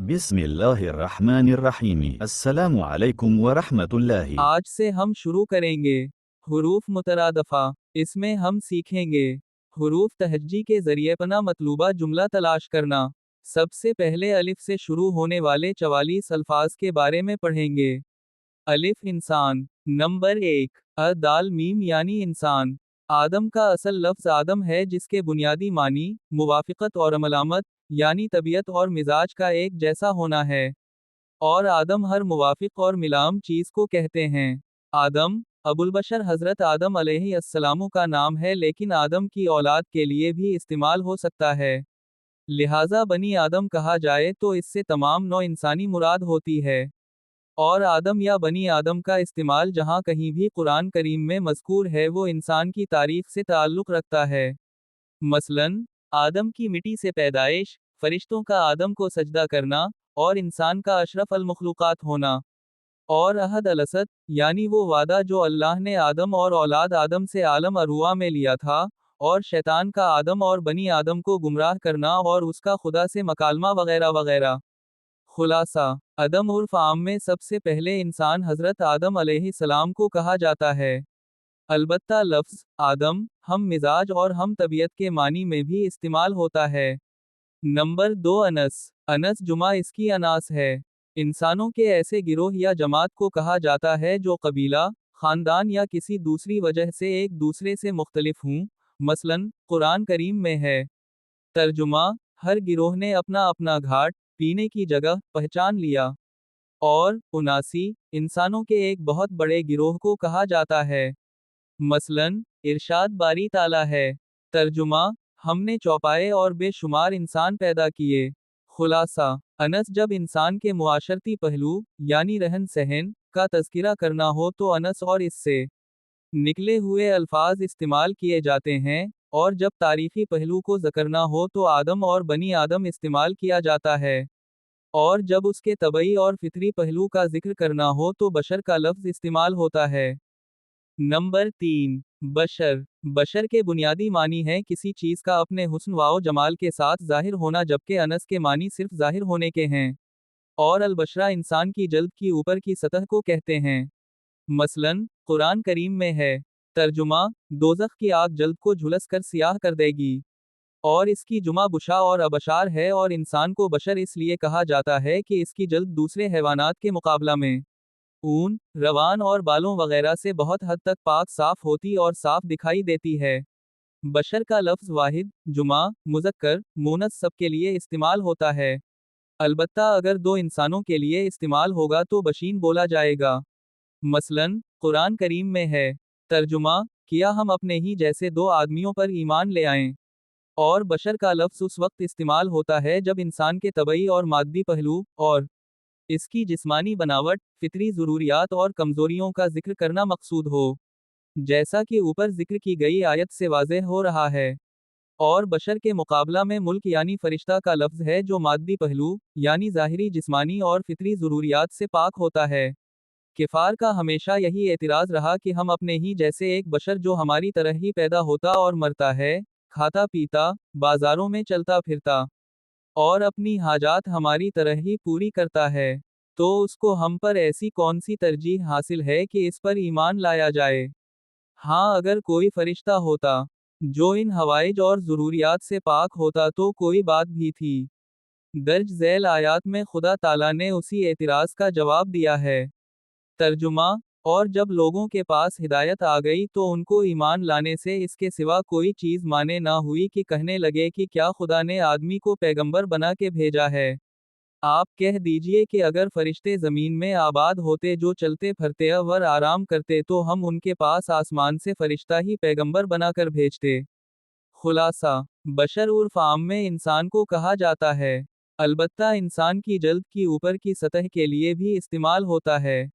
बिस्मिल्लाहिर्रहमानिर्रहीम। अस्सलामु अलैकुम व रहमतुल्लाहि। आज से हम शुरू करेंगे हुरूफ मुतरादफा। इसमें हम सीखेंगे हुरूफ तहज्जी के जरिए पना मतलूबा जुमला तलाश करना। सबसे पहले अलिफ से शुरू होने वाले 44 अल्फाज के बारे में पढ़ेंगे। अलिफ इंसान। नंबर 1 दाल मीम यानी इंसान। आदम का असल लफ्ज आदम है जिसके बुनियादी मानी मुवाफिकत और अमलामत यानी तबीयत और मिजाज का एक जैसा होना है। और आदम हर मुवाफिक और मिलाम चीज को कहते हैं। आदम अबुल बशर हजरत आदम अलैहिस्सलाम का नाम है लेकिन आदम की औलाद के लिए भी इस्तेमाल हो सकता है। लिहाजा बनी आदम कहा जाए तो इससे तमाम नौ इंसानी मुराद होती है। और आदम या बनी आदम का इस्तेमाल जहाँ कहीं भी कुरान करीम में मज़कूर है वो इंसान की तारीख से ताल्लुक़ रखता है। मसलन आदम की मिट्टी से पैदाइश, फरिश्तों का आदम को सजदा करना, और इंसान का अशरफ अल मखलूक़ात होना। और अहद अलसद यानी वो वादा जो अल्लाह ने आदम और औलाद आदम से आलम अरुआ में लिया था, और शैतान का आदम और बनी आदम को गुमराह करना और उसका खुदा से मकालमा वगैरह वगैरह। खुलासा आदम उर्फ आम में सबसे पहले इंसान हजरत आदम अलैहिस्सलाम को कहा जाता है। अलबत्ता लफ्ज़ आदम हम मिजाज और हम तबीयत के मानी में भी इस्तेमाल होता है। नंबर 2 अनस। अनस जुमा इसकी अनास है। इंसानों के ऐसे गिरोह या जमात को कहा जाता है जो कबीला, खानदान या किसी दूसरी वजह से एक दूसरे से मुख्तलिफ हों। मसलन कुरान करीम में है। तर्जुमा हर गिरोह ने अपना अपना घाट, पीने की जगह पहचान लिया। और उनासी इंसानों के एक बहुत बड़े गिरोह को कहा जाता है। मसलन इरशाद बारी ताला है। तर्जुमा हमने चौपाए और बेशुमार इंसान पैदा किए। खुलासा अनस जब इंसान के मुआशरती पहलू यानी रहन सहन का तज़किरा करना हो तो अनस और इससे निकले हुए अल्फाज इस्तेमाल किए जाते हैं, और जब तारीखी पहलू को ज़करना हो तो आदम और बनी आदम इस्तेमाल किया जाता है। और जब उसके तबई और फितरी पहलू का जिक्र करना हो तो बशर का लफ्ज़ इस्तेमाल होता है। नंबर 3 बशर। बशर के बुनियादी मानी है किसी चीज़ का अपने हुस्न वाओ जमाल के साथ जाहिर होना, जबकि अनस के मानी सिर्फ जाहिर होने के हैं। और अलबशरा इंसान की जल्द की ऊपर की सतह को कहते हैं। मसलन कुरान करीम में है। तर्जुमा दोज़ख की आग जल्द को झुलस कर सियाह कर देगी। और इसकी जुमा बुशा और अबशार है, और इंसान को बशर इसलिए कहा जाता है कि इसकी जल्द दूसरे हैवानात के मुकाबला में ऊन, रवान और बालों वगैरह से बहुत हद तक पाक साफ होती और साफ दिखाई देती है। बशर का लफ्ज़ वाहिद, जुमा, मुज़क्कर, मुनस सबके लिए इस्तेमाल होता है। अलबत्ता अगर दो इंसानों के लिए इस्तेमाल होगा तो बशीन बोला जाएगा। मसलन कुरान करीम में है। तर्जुमा किया हम अपने ही जैसे दो आदमियों पर ईमान ले आएं। और बशर का लफ्ज़ उस वक्त इस्तेमाल होता है जब इंसान के तबई और मादी पहलू और इसकी जिस्मानी बनावट, फितरी ज़रूरियात और कमज़ोरियों का जिक्र करना मकसूद हो, जैसा कि ऊपर जिक्र की गई आयत से वाज़ेह हो रहा है। और बशर के मुकाबला में मुल्क यानी फरिश्ता का लफ्ज़ है जो मादी पहलू यानी ज़ाहिरी जिस्मानी और फितरी ज़रूरियात से पाक होता है। किफ़ार का हमेशा यही एतराज़ रहा कि हम अपने ही जैसे एक बशर जो हमारी तरह ही पैदा होता और मरता है, खाता पीता, बाजारों में चलता फिरता, और अपनी हाजात हमारी तरह ही पूरी करता है, तो उसको हम पर ऐसी कौन सी तरजीह हासिल है कि इस पर ईमान लाया जाए। हाँ अगर कोई फरिश्ता होता जो इन हवाइज और ज़रूरियात से पाक होता तो कोई बात भी थी। दर्ज झैल आयात में खुदा ताला ने उसी एतराज़ का जवाब दिया है। तर्जुमा और जब लोगों के पास हिदायत आ गई तो उनको ईमान लाने से इसके सिवा कोई चीज़ माने ना हुई कि कहने लगे कि क्या खुदा ने आदमी को पैगंबर बना के भेजा है। आप कह दीजिए कि अगर फरिश्ते ज़मीन में आबाद होते जो चलते फिरते और आराम करते तो हम उनके पास आसमान से फरिश्ता ही पैगंबर बनाकर भेजते। खुलासा बशर उर्फ आम में इंसान को कहा जाता है। अलबत्ता इंसान की जल्द की ऊपर की सतह के लिए भी इस्तेमाल होता है।